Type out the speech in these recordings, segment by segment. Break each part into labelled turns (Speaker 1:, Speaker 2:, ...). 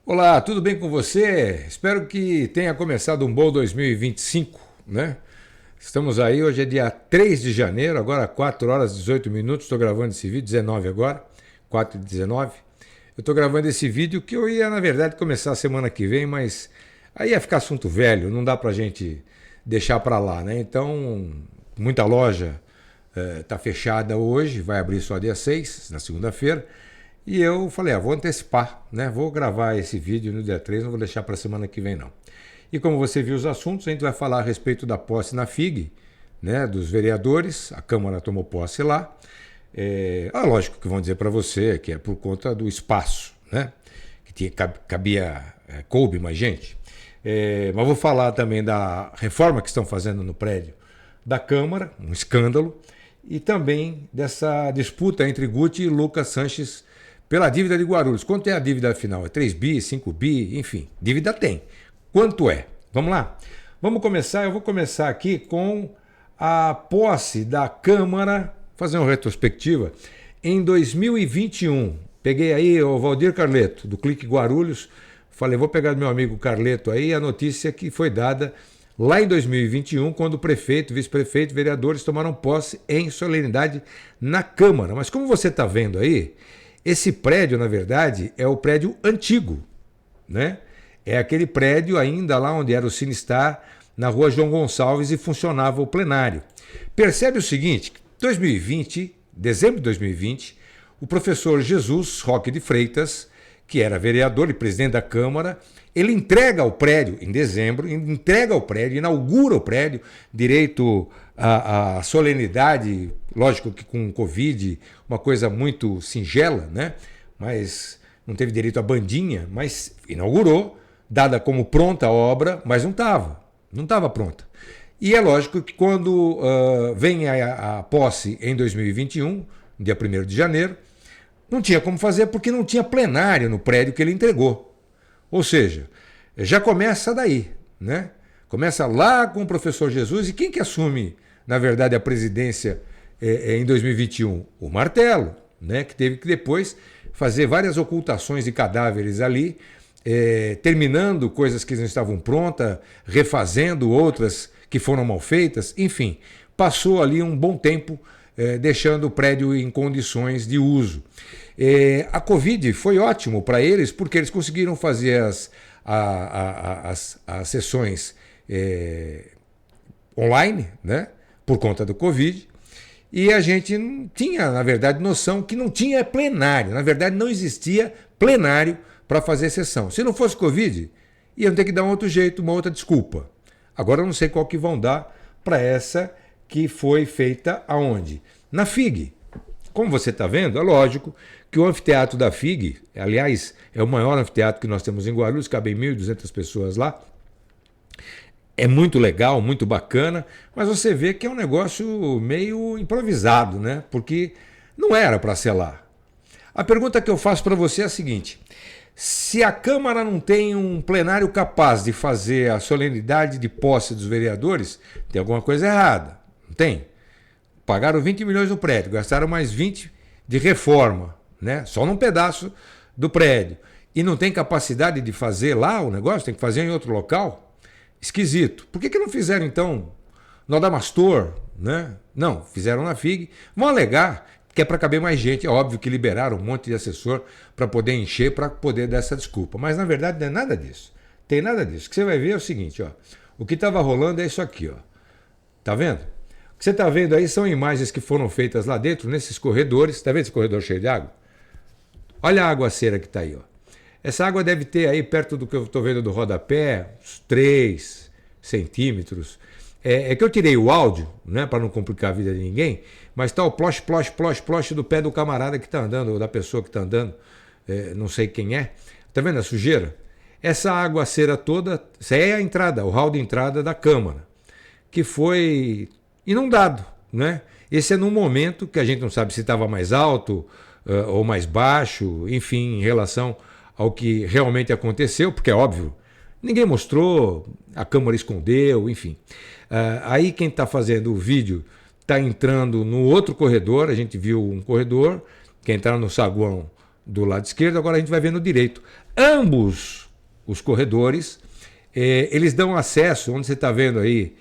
Speaker 1: Olá, tudo bem com você? Espero que tenha começado um bom 2025, né? Estamos aí, hoje é dia 3 de janeiro, agora 4 horas e 18 minutos, estou gravando esse vídeo, 19 agora, 4 e 19. Eu estou gravando esse vídeo que eu ia, na verdade, começar a semana que vem, mas aí ia ficar assunto velho, não dá pra gente deixar pra lá, né? Então, muita loja está fechada hoje, vai abrir só dia 6, na segunda-feira. E eu falei, vou antecipar, né? Vou gravar esse vídeo no dia 3, não vou deixar para a semana que vem, não. E como você viu os assuntos, a gente vai falar a respeito da posse na FIG, né? Dos vereadores, a Câmara tomou posse lá. Lógico que vão dizer para você que é por conta do espaço, né? Que coube mais gente. Mas vou falar também da reforma que estão fazendo no prédio da Câmara, um escândalo, e também dessa disputa entre Guti e Lucas Sanches pela dívida de Guarulhos. Quanto é a dívida final? É 3 bi, 5 bi, enfim, dívida tem. Quanto é? Vamos lá? Vamos começar, eu vou começar aqui com a posse da Câmara, fazer uma retrospectiva, em 2021. Peguei aí o Valdir Carleto, do Clique Guarulhos, falei, vou pegar do meu amigo Carleto aí a notícia que foi dada lá em 2021, quando o prefeito, vice-prefeito e vereadores tomaram posse em solenidade na Câmara. Mas como você está vendo aí, esse prédio, na verdade, é o prédio antigo, né? É aquele prédio ainda lá onde era o Sinistar, na rua João Gonçalves, e funcionava o plenário. Percebe o seguinte, 2020, dezembro de 2020, o professor Jesus Roque de Freitas, que era vereador e presidente da Câmara, ele entrega o prédio em dezembro, inaugura o prédio, direito à solenidade, lógico que com Covid, uma coisa muito singela, né? Mas não teve direito à bandinha, mas inaugurou, dada como pronta a obra, mas não estava pronta. E é lógico que quando vem a posse em 2021, dia 1º de janeiro, não tinha como fazer porque não tinha plenário no prédio que ele entregou. Ou seja, já começa daí, né? Começa lá com o professor Jesus. E quem que assume, na verdade, a presidência em 2021? O Martelo, né? Que teve que depois fazer várias ocultações de cadáveres ali, terminando coisas que não estavam prontas, refazendo outras que foram mal feitas, enfim, passou ali um bom tempo deixando o prédio em condições de uso. A Covid foi ótimo para eles porque eles conseguiram fazer as sessões online, né, por conta do Covid, e a gente não tinha, na verdade, noção que não tinha plenário. Na verdade, não existia plenário para fazer sessão. Se não fosse Covid, iam ter que dar um outro jeito, uma outra desculpa. Agora eu não sei qual que vão dar para essa que foi feita aonde? Na FIG. Como você está vendo, é lógico que o anfiteatro da FIG, aliás, é o maior anfiteatro que nós temos em Guarulhos, cabem 1.200 pessoas lá. É muito legal, muito bacana, mas você vê que é um negócio meio improvisado, né? Porque não era para ser lá. A pergunta que eu faço para você é a seguinte: se a Câmara não tem um plenário capaz de fazer a solenidade de posse dos vereadores, tem alguma coisa errada, não tem? Pagaram 20 milhões no prédio, gastaram mais 20 de reforma, né? Só num pedaço do prédio. E não tem capacidade de fazer lá o negócio, tem que fazer em outro local? Esquisito. Por que não fizeram, então, no Adamastor, né? Não, fizeram na FIG. Vão alegar que é para caber mais gente. É óbvio que liberaram um monte de assessor para poder encher, para poder dar essa desculpa. Mas, na verdade, não é nada disso. Tem nada disso. O que você vai ver é o seguinte, ó. O que estava rolando é isso aqui, ó. Tá vendo? O que você está vendo aí são imagens que foram feitas lá dentro, nesses corredores. Está vendo esse corredor cheio de água? Olha a aguaceira que está aí, ó. Essa água deve ter aí, perto do que eu estou vendo do rodapé, uns 3 centímetros. É que eu tirei o áudio, né, para não complicar a vida de ninguém, mas está o plosh, plosh, plosh, plosh do pé do camarada que está andando, ou da pessoa que está andando, não sei quem é. Está vendo a sujeira? Essa aguaceira toda, essa é a entrada, o hall de entrada da Câmara, que foi inundado, né? Esse é num momento que a gente não sabe se estava mais alto ou mais baixo, enfim, em relação ao que realmente aconteceu, porque é óbvio, ninguém mostrou, a Câmara escondeu, enfim. Aí quem está fazendo o vídeo está entrando no outro corredor, a gente viu um corredor, quem entrar no saguão do lado esquerdo, agora a gente vai ver no direito. Ambos os corredores, eles dão acesso, onde você está vendo aí,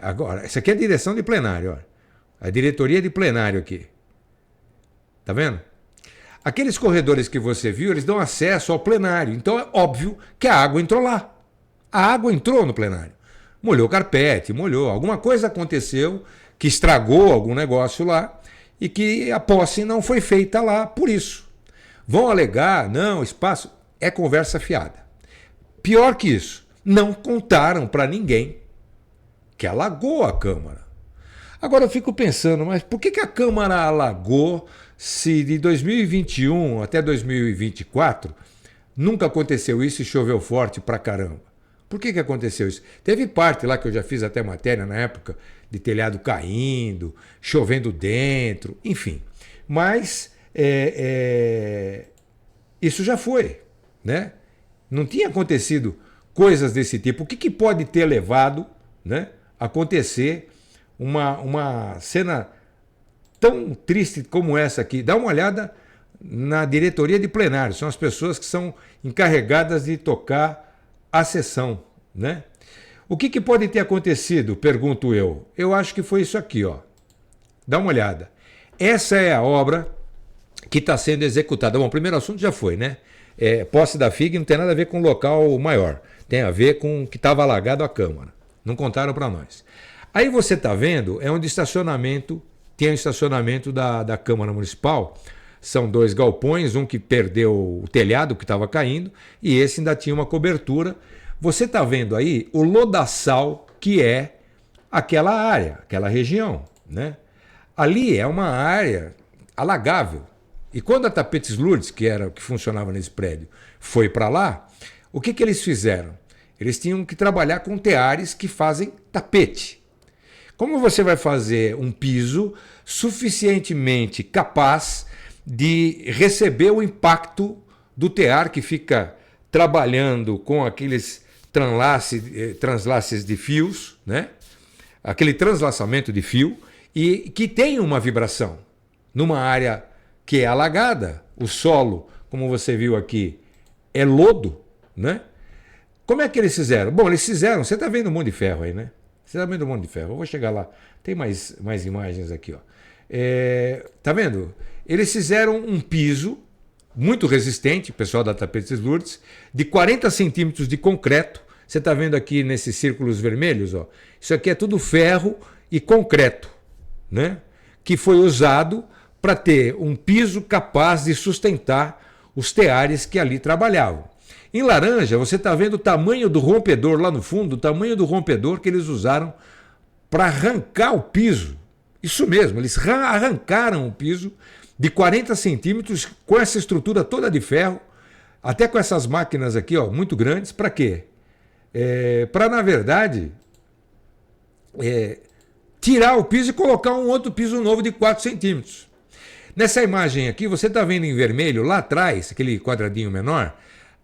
Speaker 1: agora, essa aqui é a direção de plenário, ó, a diretoria de plenário aqui. Tá vendo? Aqueles corredores que você viu, eles dão acesso ao plenário. Então é óbvio que a água entrou lá. A água entrou no plenário. Molhou o carpete, molhou. Alguma coisa aconteceu que estragou algum negócio lá e que a posse não foi feita lá por isso. Vão alegar, não, espaço... É conversa fiada. Pior que isso, não contaram para ninguém que alagou a Câmara. Agora eu fico pensando, mas por que a Câmara alagou se de 2021 até 2024 nunca aconteceu isso e choveu forte pra caramba? Por que aconteceu isso? Teve parte lá que eu já fiz até matéria na época de telhado caindo, chovendo dentro, enfim. Mas isso já foi, né? Não tinha acontecido coisas desse tipo. O que pode ter levado, né, a acontecer uma cena tão triste como essa aqui? Dá uma olhada na diretoria de plenário. São as pessoas que são encarregadas de tocar a sessão, né? O que pode ter acontecido, pergunto eu? Eu acho que foi isso aqui, ó. Dá uma olhada. Essa é a obra que está sendo executada. Bom, o primeiro assunto já foi, né? Posse da FIG não tem nada a ver com o local maior. Tem a ver com que estava alagado a Câmara. Não contaram para nós. Aí você está vendo, é onde estacionamento, tem o estacionamento da Câmara Municipal. São dois galpões, um que perdeu o telhado que estava caindo e esse ainda tinha uma cobertura. Você está vendo aí o lodaçal que é aquela área, aquela região, né? Ali é uma área alagável. E quando a Tapetes Lourdes, que era o que funcionava nesse prédio, foi para lá, o que eles fizeram? Eles tinham que trabalhar com teares que fazem tapete. Como você vai fazer um piso suficientemente capaz de receber o impacto do tear que fica trabalhando com aqueles translaces de fios, né? Aquele translaçamento de fio, e que tem uma vibração numa área que é alagada. O solo, como você viu aqui, é lodo, né? Como é que eles fizeram? Bom, eles fizeram... Você está vendo um monte de ferro aí, né? Você está vendo um monte de ferro. Eu vou chegar lá. Tem mais imagens aqui, ó. Tá vendo? Eles fizeram um piso muito resistente, pessoal da Tapetes Lourdes, de 40 centímetros de concreto. Você está vendo aqui nesses círculos vermelhos, ó. Isso aqui é tudo ferro e concreto, né? Que foi usado para ter um piso capaz de sustentar os teares que ali trabalhavam. Em laranja, você está vendo o tamanho do rompedor lá no fundo, o tamanho do rompedor que eles usaram para arrancar o piso. Isso mesmo, eles arrancaram o piso de 40 centímetros com essa estrutura toda de ferro, até com essas máquinas aqui, ó, muito grandes. Para quê? Para, na verdade, tirar o piso e colocar um outro piso novo de 4 centímetros. Nessa imagem aqui, você está vendo em vermelho, lá atrás, aquele quadradinho menor,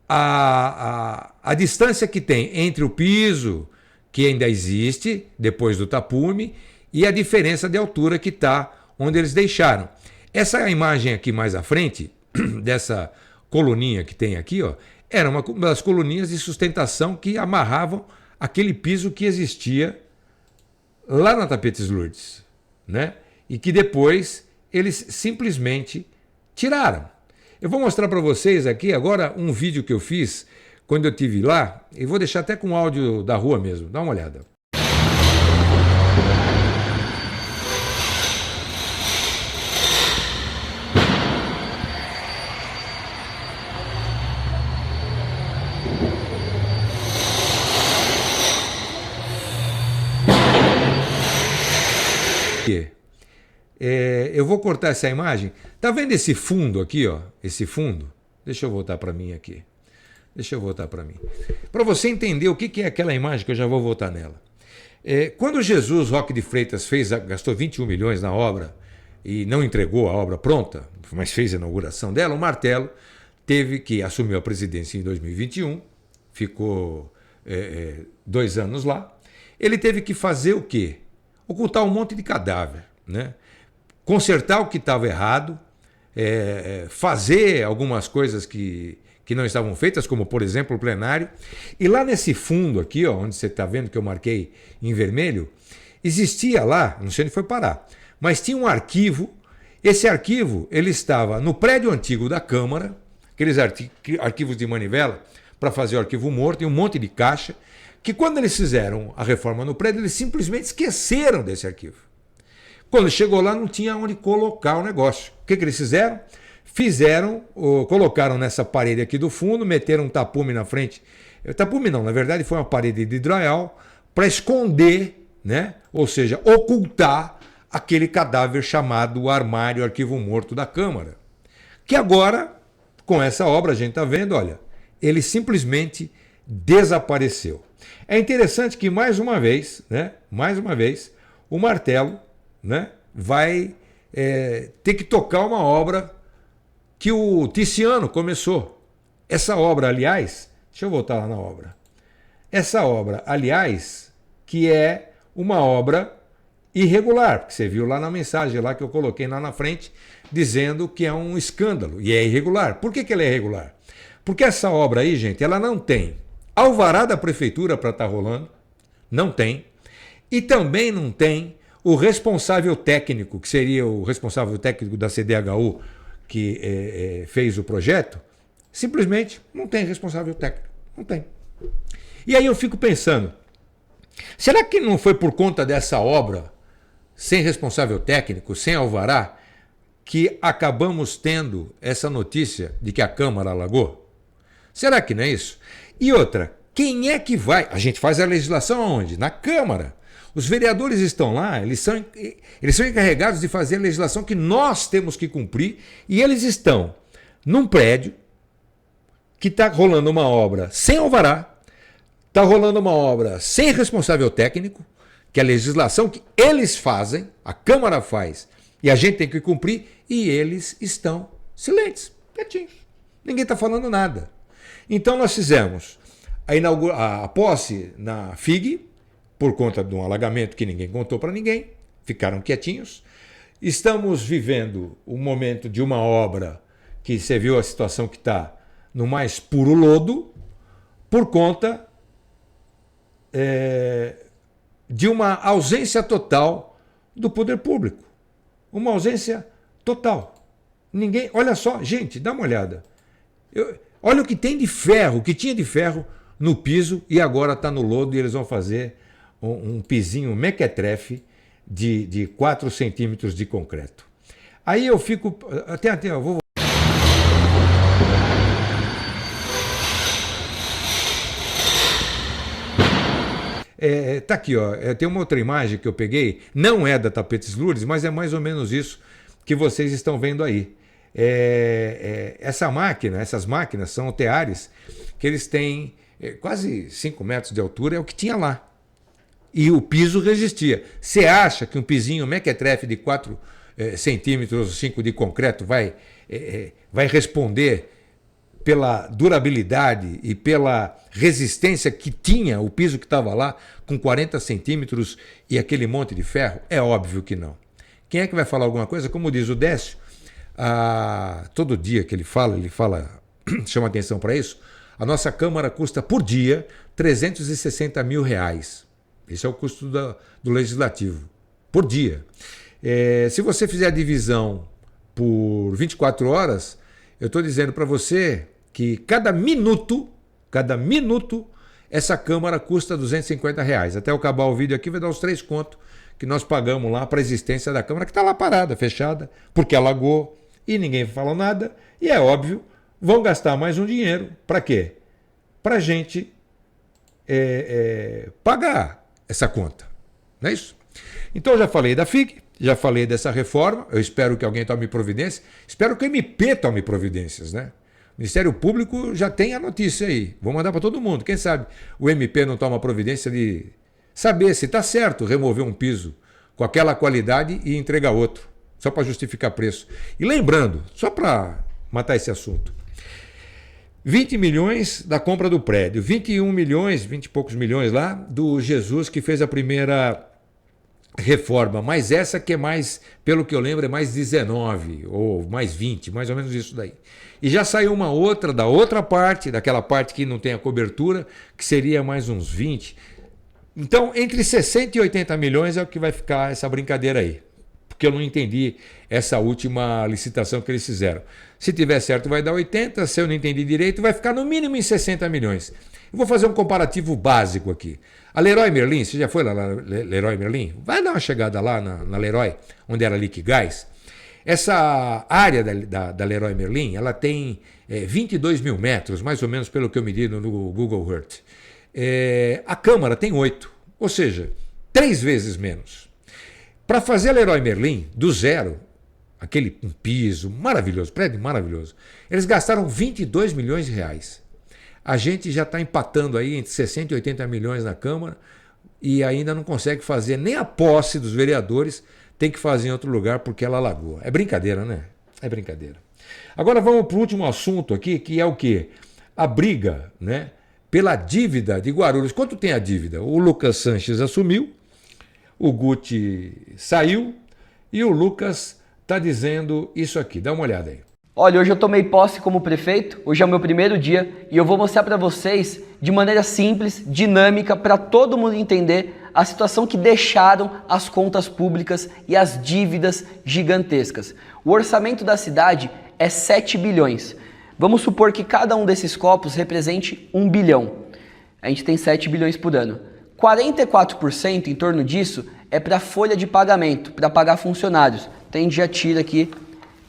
Speaker 1: a distância que tem entre o piso, que ainda existe, depois do tapume, e a diferença de altura que está onde eles deixaram. Essa imagem aqui mais à frente, dessa coluninha que tem aqui, ó, era uma das coluninhas de sustentação que amarravam aquele piso que existia lá na Tapetes Lourdes, né? E que depois eles simplesmente tiraram. Eu vou mostrar para vocês aqui agora um vídeo que eu fiz quando eu estive lá, e vou deixar até com áudio da rua mesmo, dá uma olhada. Eu vou cortar essa imagem. Tá vendo esse fundo aqui, ó? Esse fundo? Deixa eu voltar para mim aqui. Para você entender o que é aquela imagem, que eu já vou voltar nela. Quando Jesus Roque de Freitas gastou 21 milhões na obra e não entregou a obra pronta, mas fez a inauguração dela, o Martelo teve que assumir a presidência em 2021, ficou 2 anos lá. Ele teve que fazer o quê? Ocultar um monte de cadáver, né? Consertar o que estava errado, fazer algumas coisas que não estavam feitas, como por exemplo o plenário. E lá nesse fundo aqui, ó, onde você está vendo que eu marquei em vermelho, existia lá, não sei onde foi parar, mas tinha um arquivo. Esse arquivo ele estava no prédio antigo da Câmara, aqueles arquivos de manivela para fazer o arquivo morto, e um monte de caixa, que quando eles fizeram a reforma no prédio, eles simplesmente esqueceram desse arquivo. Quando chegou lá, não tinha onde colocar o negócio. O que eles fizeram? Colocaram nessa parede aqui do fundo, meteram um tapume na frente. Tapume não, na verdade foi uma parede de drywall para esconder, né? Ou seja, ocultar aquele cadáver chamado armário arquivo morto da Câmara. Que agora, com essa obra, a gente está vendo, olha, ele simplesmente desapareceu. É interessante que mais uma vez, o martelo, né, vai ter que tocar uma obra que o Tiziano começou. Essa obra, aliás, deixa eu voltar lá na obra. Essa obra, aliás, que é uma obra irregular, porque você viu lá na mensagem lá que eu coloquei lá na frente, dizendo que é um escândalo, e é irregular. Por que ela é irregular? Porque essa obra aí, gente, ela não tem alvará da prefeitura para estar rolando, não tem, e também não tem o responsável técnico, que seria o responsável técnico da CDHU, que fez o projeto, simplesmente não tem responsável técnico, não tem. E aí eu fico pensando, será que não foi por conta dessa obra, sem responsável técnico, sem alvará, que acabamos tendo essa notícia de que a Câmara alagou? Será que não é isso? E outra, quem é que vai? A gente faz a legislação aonde? Na Câmara. Os vereadores estão lá, eles são encarregados de fazer a legislação que nós temos que cumprir, e eles estão num prédio que está rolando uma obra sem alvará, está rolando uma obra sem responsável técnico, que é a legislação que eles fazem, a Câmara faz, e a gente tem que cumprir, e eles estão silentes, quietinhos. Ninguém está falando nada. Então nós fizemos a posse na FIG, por conta de um alagamento que ninguém contou para ninguém, ficaram quietinhos. Estamos vivendo um momento de uma obra que você viu a situação que está no mais puro lodo, por conta de uma ausência total do poder público. Uma ausência total. Ninguém. Olha só, gente, dá uma olhada. Olha o que tem de ferro, o que tinha de ferro no piso e agora está no lodo, e eles vão fazer um pisinho mequetrefe de 4 centímetros de concreto. Aí eu fico. Até eu vou. Tá aqui, ó. Tem uma outra imagem que eu peguei, não é da Tapetes Lourdes, mas é mais ou menos isso que vocês estão vendo aí. Essas máquinas são teares que eles têm quase 5 metros de altura, é o que tinha lá. E o piso resistia. Você acha que um pisinho mequetrefe de 4 centímetros, 5 de concreto vai responder pela durabilidade e pela resistência que tinha o piso que estava lá, com 40 centímetros e aquele monte de ferro? É óbvio que não. Quem é que vai falar alguma coisa? Como diz o Décio, todo dia que ele fala, chama atenção para isso, a nossa Câmara custa por dia R$360 mil. Esse é o custo do Legislativo, por dia. Se você fizer a divisão por 24 horas, eu estou dizendo para você que cada minuto, essa Câmara custa R$250. Até eu acabar o vídeo aqui vai dar os 3 contos que nós pagamos lá para a existência da Câmara, que está lá parada, fechada, porque alagou e ninguém falou nada. E é óbvio, vão gastar mais um dinheiro. Para quê? Para a gente pagar essa conta. Não é isso? Então eu já falei da FIG, já falei dessa reforma, eu espero que alguém tome providência, espero que o MP tome providências, né? O Ministério Público já tem a notícia aí, vou mandar para todo mundo, quem sabe o MP não toma providência de saber se está certo remover um piso com aquela qualidade e entregar outro, só para justificar preço. E lembrando, só para matar esse assunto, 20 milhões da compra do prédio, 21 milhões, 20 e poucos milhões lá, do Jesus que fez a primeira reforma, mas essa que é mais, pelo que eu lembro, é mais 19 ou mais 20, mais ou menos isso daí. E já saiu uma outra da outra parte, daquela parte que não tem a cobertura, que seria mais uns 20. Então, entre 60 e 80 milhões é o que vai ficar essa brincadeira aí. Porque eu não entendi essa última licitação que eles fizeram. Se tiver certo, vai dar 80. Se eu não entendi direito, vai ficar no mínimo em 60 milhões. Eu vou fazer um comparativo básico aqui. A Leroy Merlin, você já foi lá na Leroy Merlin? Vai dar uma chegada lá na Leroy, onde era Liquigás. Essa área da Leroy Merlin, ela tem 22 mil metros, mais ou menos pelo que eu medi no Google Earth. A Câmara tem 8, ou seja, 3 vezes menos. Para fazer a Leroy Merlin do zero, aquele um piso maravilhoso, prédio maravilhoso, eles gastaram 22 milhões de reais. A gente já está empatando aí entre 60 e 80 milhões na Câmara e ainda não consegue fazer nem a posse dos vereadores, tem que fazer em outro lugar porque ela alagou. É brincadeira, né? É brincadeira. Agora vamos para o último assunto aqui, que é o quê? A briga, né, pela dívida de Guarulhos. Quanto tem a dívida? O Lucas Sanches assumiu, o Guti saiu e o Lucas está dizendo isso aqui. Dá uma olhada aí.
Speaker 2: Olha, hoje eu tomei posse como prefeito, hoje é o meu primeiro dia e eu vou mostrar para vocês de maneira simples, dinâmica, para todo mundo entender a situação que deixaram as contas públicas e as dívidas gigantescas. O orçamento da cidade é 7 bilhões. Vamos supor que cada um desses copos represente 1 bilhão. A gente tem 7 bilhões por ano. 44% em torno disso é para folha de pagamento, para pagar funcionários. Então a gente já tira aqui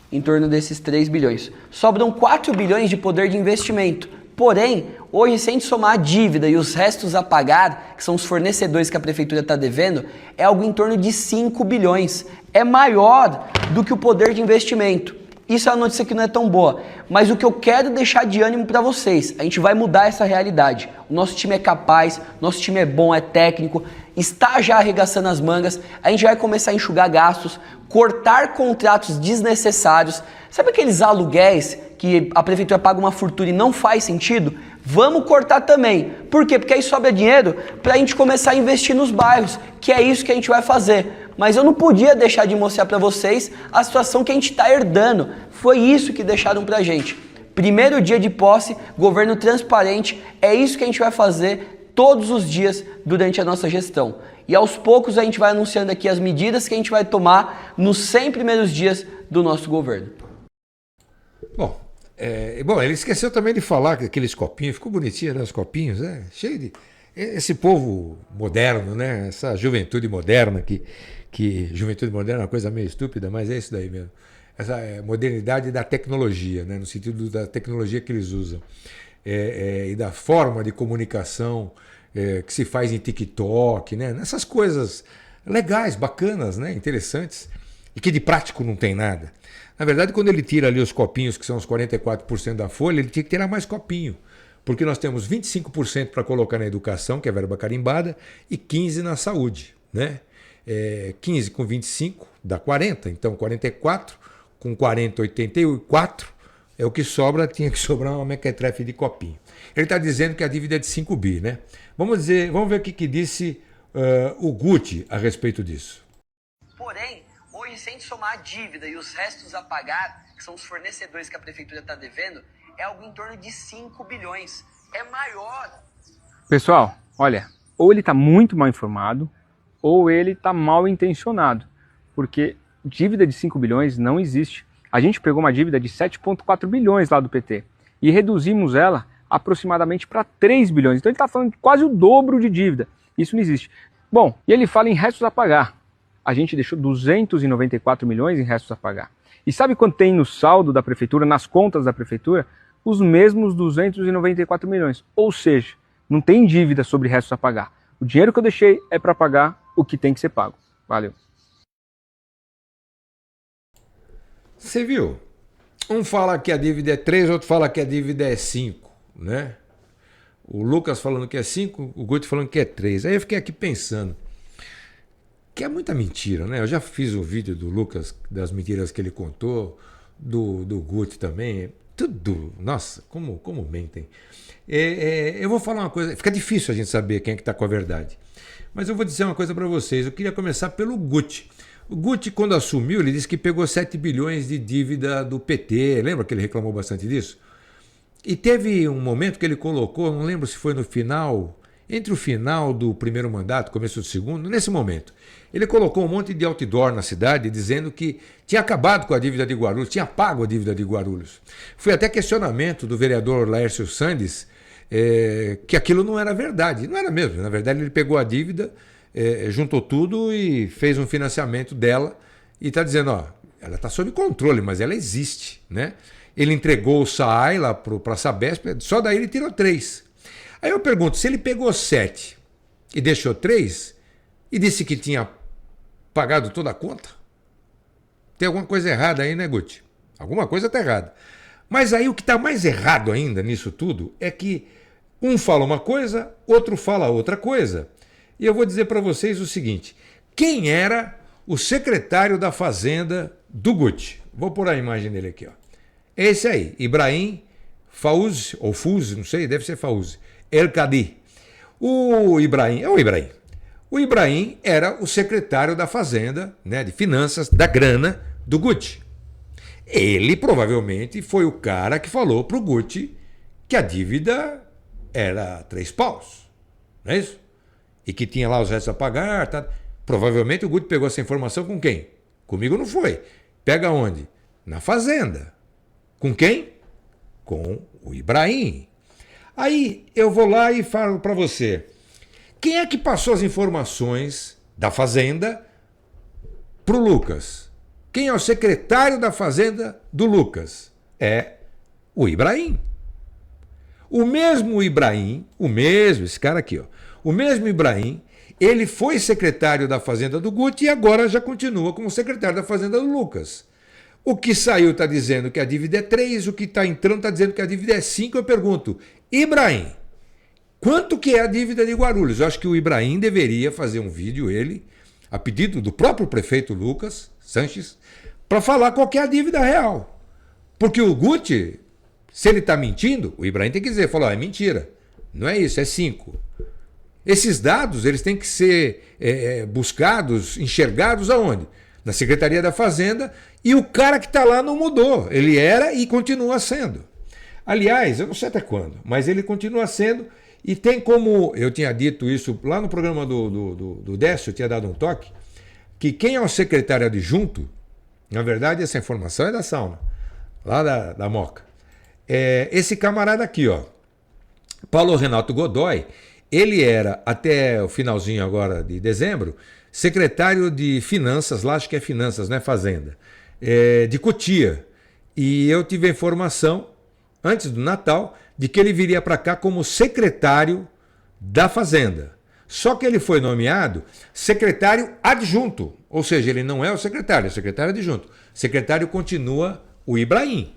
Speaker 2: em torno desses 3 bilhões. Sobram 4 bilhões de poder de investimento. Porém, hoje, se a gente somar a dívida e os restos a pagar, que são os fornecedores que a prefeitura está devendo, é algo em torno de 5 bilhões. É maior do que o poder de investimento. Isso é uma notícia que não é tão boa, mas o que eu quero deixar de ânimo para vocês, a gente vai mudar essa realidade. O nosso time é capaz, nosso time é bom, é técnico, está já arregaçando as mangas, a gente vai começar a enxugar gastos, cortar contratos desnecessários. Sabe aqueles aluguéis que a prefeitura paga uma fortuna e não faz sentido? Vamos cortar também. Por quê? Porque aí sobra dinheiro para a gente começar a investir nos bairros, que é isso que a gente vai fazer. Mas eu não podia deixar de mostrar para vocês a situação que a gente está herdando. Foi isso que deixaram para a gente. Primeiro dia de posse, governo transparente, é isso que a gente vai fazer todos os dias durante a nossa gestão. E aos poucos a gente vai anunciando aqui as medidas que a gente vai tomar nos 100 primeiros dias do nosso governo.
Speaker 1: Bom, ele esqueceu também de falar que aqueles copinhos, ficou bonitinho, né? Os copinhos, cheio de... Esse povo moderno, né? Essa juventude moderna que juventude moderna é uma coisa meio estúpida, mas é isso daí mesmo. Essa modernidade da tecnologia, né? No sentido da tecnologia que eles usam. E da forma de comunicação que se faz em TikTok, né? Nessas coisas legais, bacanas, né? Interessantes, e que de prático não tem nada. Na verdade, quando ele tira ali os copinhos, que são os 44% da folha, ele tinha que tirar mais copinho. Porque nós temos 25% para colocar na educação, que é verba carimbada, e 15% na saúde, né? 15 com 25 dá 40, então 44, com 40, 84, é o que sobra, tinha que sobrar uma mequetrefe de copinho. Ele está dizendo que a dívida é de 5 bi, né? Vamos ver o que disse o Guti a respeito disso.
Speaker 2: Porém, hoje, se a gente somar a dívida e os restos a pagar, que são os fornecedores que a prefeitura está devendo, é algo em torno de 5 bilhões. É maior.
Speaker 3: Pessoal, olha, ou ele está muito mal informado, ou ele está mal intencionado, porque dívida de 5 bilhões não existe. A gente pegou uma dívida de 7,4 bilhões lá do PT e reduzimos ela aproximadamente para 3 bilhões. Então ele está falando de quase o dobro de dívida. Isso não existe. Bom, e ele fala em restos a pagar. A gente deixou 294 milhões em restos a pagar. E sabe quanto tem no saldo da prefeitura, nas contas da prefeitura? Os mesmos 294 milhões. Ou seja, não tem dívida sobre restos a pagar. O dinheiro que eu deixei é para pagar o que tem que ser pago. Valeu.
Speaker 1: Você viu? Um fala que a dívida é 3, outro fala que a dívida é 5, né? O Lucas falando que é 5, o Guti falando que é 3. Aí eu fiquei aqui pensando, que é muita mentira, né? Eu já fiz um vídeo do Lucas, das mentiras que ele contou, do Guti também, tudo, nossa, como mentem. Eu vou falar uma coisa, fica difícil a gente saber quem é que está com a verdade. Mas eu vou dizer uma coisa para vocês. Eu queria começar pelo Guti. O Guti, quando assumiu, ele disse que pegou 7 bilhões de dívida do PT. Lembra que ele reclamou bastante disso? E teve um momento que ele colocou, não lembro se foi no final, entre o final do primeiro mandato, começo do segundo, nesse momento, ele colocou um monte de outdoor na cidade dizendo que tinha acabado com a dívida de Guarulhos, tinha pago a dívida de Guarulhos. Foi até questionamento do vereador Laércio Sandes que aquilo não era verdade. Não era mesmo. Na verdade, ele pegou a dívida, juntou tudo e fez um financiamento dela e está dizendo, ó, ela está sob controle, mas ela existe, né? Ele entregou o SAAI lá para a Sabesp, só daí ele tirou 3. Aí eu pergunto, se ele pegou 7 e deixou 3 e disse que tinha pagado toda a conta, tem alguma coisa errada aí, né, Guti? Alguma coisa está errada. Mas aí o que está mais errado ainda nisso tudo é que um fala uma coisa, outro fala outra coisa. E eu vou dizer para vocês o seguinte, quem era o secretário da Fazenda do Guti? Vou pôr a imagem dele aqui, ó. Esse aí, Ibrahim Fauzi, ou Fauzi, não sei, deve ser Fauzi, El-Kadi. O Ibrahim era o secretário da Fazenda, né, de Finanças, da grana do Guti. Ele provavelmente foi o cara que falou para o Guti que a dívida era 3 paus, não é isso? E que tinha lá os restos a pagar. Tá? Provavelmente o Guti pegou essa informação com quem? Comigo não foi. Pega onde? Na Fazenda. Com quem? Com o Ibrahim. Aí eu vou lá e falo para você. Quem é que passou as informações da Fazenda para o Lucas? Quem é o secretário da Fazenda do Lucas? É o Ibrahim. O mesmo Ibrahim, esse cara aqui, ó, o mesmo Ibrahim, ele foi secretário da Fazenda do Guti e agora já continua como secretário da Fazenda do Lucas. O que saiu está dizendo que a dívida é 3, o que está entrando está dizendo que a dívida é 5. Eu pergunto, Ibrahim, quanto que é a dívida de Guarulhos? Eu acho que o Ibrahim deveria fazer um vídeo, ele, a pedido do próprio prefeito Lucas Sanches, para falar qual que é a dívida real. Porque o Guti, se ele está mentindo, o Ibrahim tem que dizer, falar, é mentira, não é isso, é 5. Esses dados eles têm que ser buscados, enxergados aonde? Na Secretaria da Fazenda, e o cara que está lá não mudou. Ele era e continua sendo. Aliás, eu não sei até quando, mas ele continua sendo e tem como, eu tinha dito isso lá no programa do Décio, eu tinha dado um toque, que quem é o secretário adjunto, na verdade essa informação é da Sauna, lá da Moca. Esse camarada aqui, ó, Paulo Renato Godoy, ele era, até o finalzinho agora de dezembro, secretário de Finanças, lá acho que é Finanças, não é Fazenda, de Cotia. E eu tive a informação, antes do Natal, de que ele viria para cá como secretário da Fazenda. Só que ele foi nomeado secretário adjunto, ou seja, ele não é o secretário, é o secretário adjunto. Secretário continua o Ibrahim.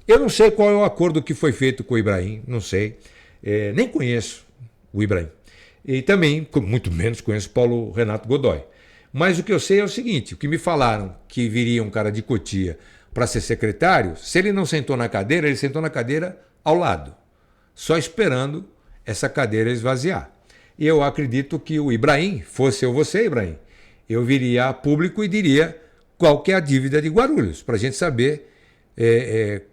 Speaker 1: Eu não sei qual é o acordo que foi feito com o Ibrahim, não sei, nem conheço o Ibrahim. E também, muito menos, conheço Paulo Renato Godoy. Mas o que eu sei é o seguinte, o que me falaram que viria um cara de Cotia para ser secretário, se ele não sentou na cadeira, ele sentou na cadeira ao lado, só esperando essa cadeira esvaziar. E eu acredito que o Ibrahim, fosse eu você, Ibrahim, eu viria a público e diria qual que é a dívida de Guarulhos, para a gente saber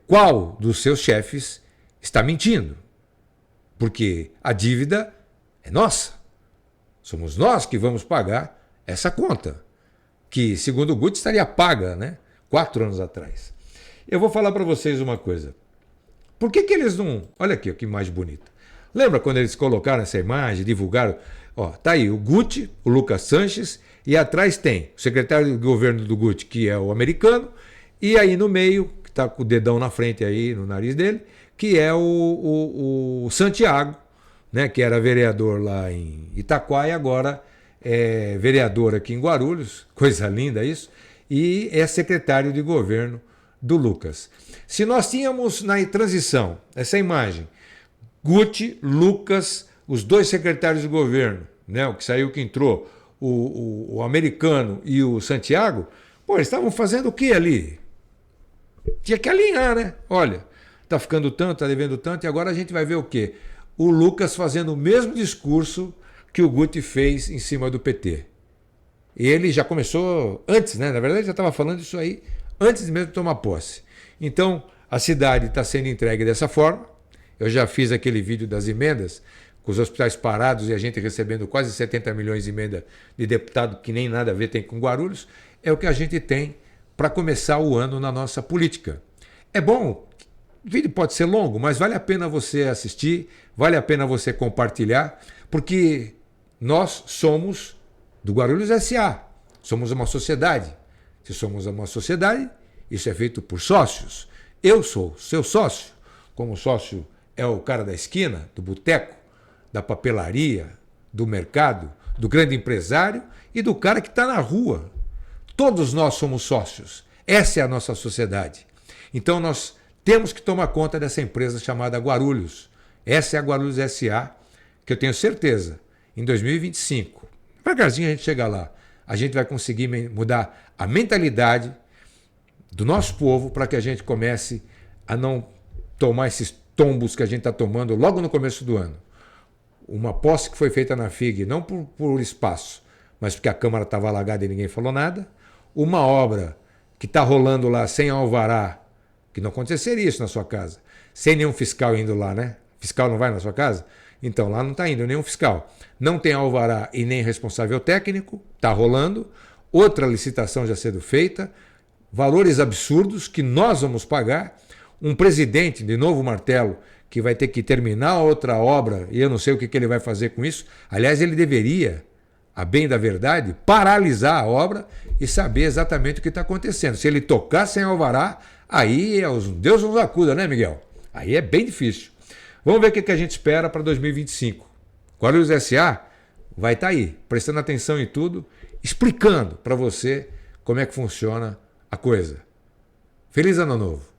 Speaker 1: qual dos seus chefes está mentindo. Porque a dívida é nossa. Somos nós que vamos pagar essa conta, que, segundo o Guti, estaria paga, né? 4 anos atrás. Eu vou falar para vocês uma coisa. Por que eles não... Olha aqui, que imagem bonita. Lembra quando eles colocaram essa imagem, divulgaram? Ó, tá aí o Guti, o Lucas Sanches, e atrás tem o secretário de governo do Guti, que é o americano, e aí no meio, que está com o dedão na frente aí, no nariz dele, que é o Santiago, né, que era vereador lá em Itaquá e agora é vereador aqui em Guarulhos, coisa linda isso, e é secretário de governo do Lucas. Se nós tínhamos na transição essa imagem, Guti, Lucas, os 2 secretários de governo, né, o que saiu, o que entrou, o americano e o Santiago, pô, eles estavam fazendo o que ali? Tinha que alinhar, né? Olha, tá ficando tanto, tá devendo tanto, e agora a gente vai ver o quê? O Lucas fazendo o mesmo discurso que o Guti fez em cima do PT. E ele já começou antes, né? Na verdade, já estava falando isso aí antes mesmo de tomar posse. Então, a cidade está sendo entregue dessa forma. Eu já fiz aquele vídeo das emendas, com os hospitais parados e a gente recebendo quase 70 milhões de emenda de deputado que nem nada a ver tem com Guarulhos. É o que a gente tem para começar o ano na nossa política. É bom, o vídeo pode ser longo, mas vale a pena você assistir, vale a pena você compartilhar, porque nós somos do Guarulhos S.A. Somos uma sociedade. Se somos uma sociedade, isso é feito por sócios. Eu sou seu sócio. Como sócio é o cara da esquina, do boteco, da papelaria, do mercado, do grande empresário e do cara que está na rua. Todos nós somos sócios. Essa é a nossa sociedade. Então nós temos que tomar conta dessa empresa chamada Guarulhos. Essa é a Guarulhos S.A., que eu tenho certeza, em 2025, devagarzinho a gente chega lá, a gente vai conseguir mudar a mentalidade do nosso povo para que a gente comece a não tomar esses tombos que a gente está tomando logo no começo do ano. Uma posse que foi feita na FIG, não por espaço, mas porque a Câmara estava alagada e ninguém falou nada. Uma obra que está rolando lá sem alvará, que não aconteceria isso na sua casa, sem nenhum fiscal indo lá, né? Fiscal não vai na sua casa? Então lá não está indo nenhum fiscal. Não tem alvará e nem responsável técnico, está rolando. Outra licitação já sendo feita, valores absurdos que nós vamos pagar. Um presidente de novo martelo que vai ter que terminar outra obra e eu não sei o que ele vai fazer com isso. Aliás, ele deveria, a bem da verdade, paralisar a obra e saber exatamente o que está acontecendo. Se ele tocar sem alvará, aí Deus nos acuda, né, Miguel? Aí é bem difícil. Vamos ver o que a gente espera para 2025. Guarulhos S.A. vai estar aí, prestando atenção em tudo, explicando para você como é que funciona a coisa. Feliz Ano Novo!